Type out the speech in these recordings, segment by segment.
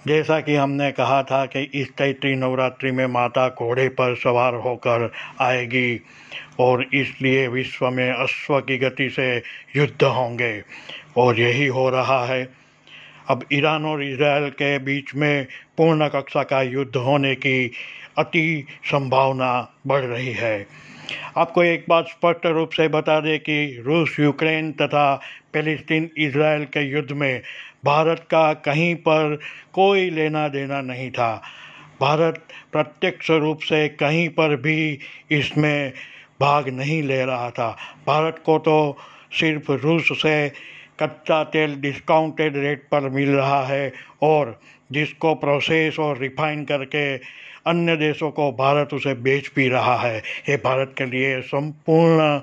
जैसा कि हमने कहा था कि इस चैत्री नवरात्रि में माता घोड़े पर सवार होकर आएगी और इसलिए विश्व में अश्व की गति से युद्ध होंगे और यही हो रहा है। अब ईरान और इजरायल के बीच में पूर्ण कक्षा का युद्ध होने की अति संभावना बढ़ रही है। आपको एक बात स्पष्ट रूप से बता दें कि रूस यूक्रेन तथा पैलेस्टीन इजरायल के युद्ध में भारत का कहीं पर कोई लेना देना नहीं था। भारत प्रत्यक्ष रूप से कहीं पर भी इसमें भाग नहीं ले रहा था। भारत को तो सिर्फ रूस से कच्चा तेल डिस्काउंटेड रेट पर मिल रहा है और जिसको प्रोसेस और रिफाइन करके अन्य देशों को भारत उसे बेच भी रहा है। ये भारत के लिए संपूर्ण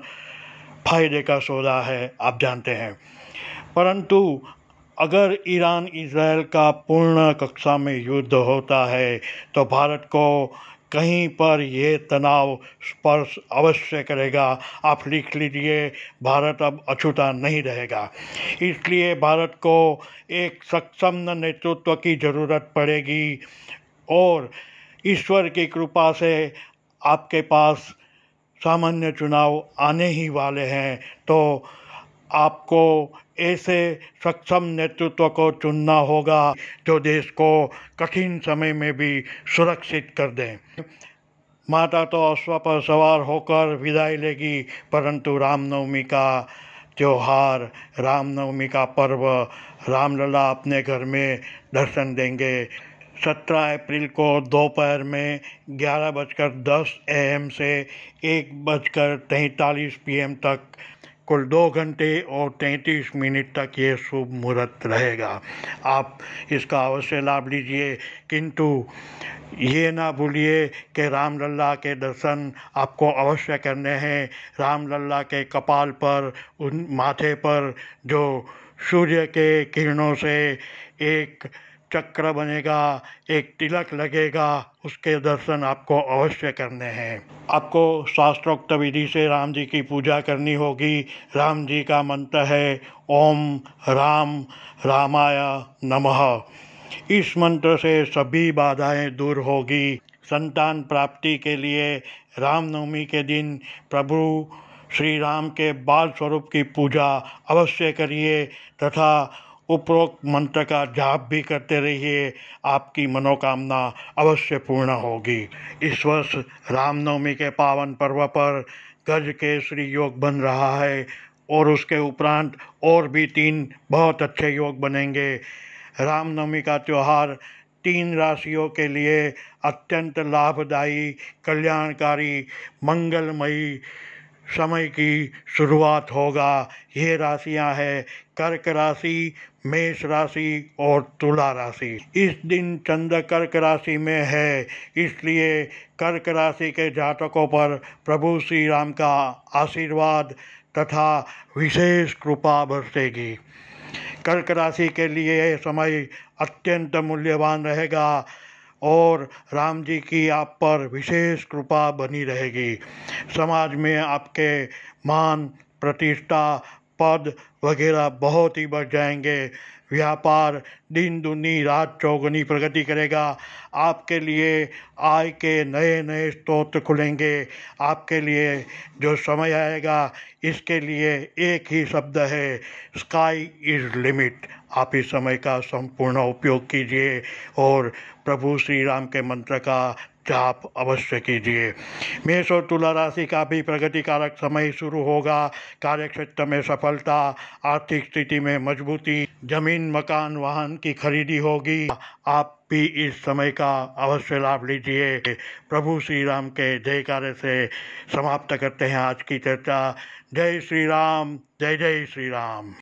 फायदे का सौदा है, आप जानते हैं। परंतु अगर ईरान इजरायल का पूर्ण कक्षा में युद्ध होता है तो भारत को कहीं पर ये तनाव स्पर्श अवश्य करेगा। आप लिख लीजिए, भारत अब अछूता नहीं रहेगा। इसलिए भारत को एक सक्षम नेतृत्व की ज़रूरत पड़ेगी और ईश्वर की कृपा से आपके पास सामान्य चुनाव आने ही वाले हैं, तो आपको ऐसे सक्षम नेतृत्व को चुनना होगा जो देश को कठिन समय में भी सुरक्षित कर दें। माता तो अश्व पर सवार होकर विदाई लेगी, परंतु रामनवमी का त्यौहार, रामनवमी का पर्व, रामलला अपने घर में दर्शन देंगे। 17 अप्रैल को दोपहर में 11:10 AM से 1:43 PM तक कुल 2 घंटे और 33 मिनट तक ये शुभ मुहूर्त रहेगा। आप इसका अवश्य लाभ लीजिए, किंतु ये ना भूलिए कि रामलला के दर्शन आपको अवश्य करने हैं। रामलला के कपाल पर, उन माथे पर जो सूर्य के किरणों से एक चक्र बनेगा, एक तिलक लगेगा, उसके दर्शन आपको अवश्य करने हैं। आपको शास्त्रोक्त विधि से राम जी की पूजा करनी होगी। राम जी का मंत्र है ओम राम रामाय नमः। इस मंत्र से सभी बाधाएं दूर होगी। संतान प्राप्ति के लिए रामनवमी के दिन प्रभु श्री राम के बाल स्वरूप की पूजा अवश्य करिए तथा उपरोक्त मंत्र का जाप भी करते रहिए। आपकी मनोकामना अवश्य पूर्ण होगी। इस वर्ष रामनवमी के पावन पर्व पर गज केसरी योग बन रहा है और उसके उपरांत और भी 3 बहुत अच्छे योग बनेंगे। रामनवमी का त्यौहार 3 राशियों के लिए अत्यंत लाभदायी, कल्याणकारी, मंगलमयी समय की शुरुआत होगा। ये राशियां हैं कर्क राशि, मेष राशि और तुला राशि। इस दिन चंद्र कर्क राशि में है, इसलिए कर्क राशि के जातकों पर प्रभु श्री राम का आशीर्वाद तथा विशेष कृपा बरसेगी। कर्क राशि के लिए समय अत्यंत मूल्यवान रहेगा और राम जी की आप पर विशेष कृपा बनी रहेगी। समाज में आपके मान, प्रतिष्ठा, पद वगैरह बहुत ही बढ़ जाएंगे। व्यापार दिन दूनी रात चौगुनी प्रगति करेगा। आपके लिए आय के नए नए स्रोत खुलेंगे। आपके लिए जो समय आएगा इसके लिए एक ही शब्द है, स्काई इज़ लिमिट। आप इस समय का संपूर्ण उपयोग कीजिए और प्रभु श्री राम के मंत्र का जाप अवश्य कीजिए। मेष और तुला राशि का भी प्रगति कारक समय शुरू होगा। कार्यक्षेत्र में सफलता, आर्थिक स्थिति में मजबूती, जमीन मकान वाहन की खरीदी होगी। आप भी इस समय का अवश्य लाभ लीजिए। प्रभु श्री राम के जयकारे से समाप्त करते हैं आज की चर्चा। जय श्री राम, जय जय श्री राम।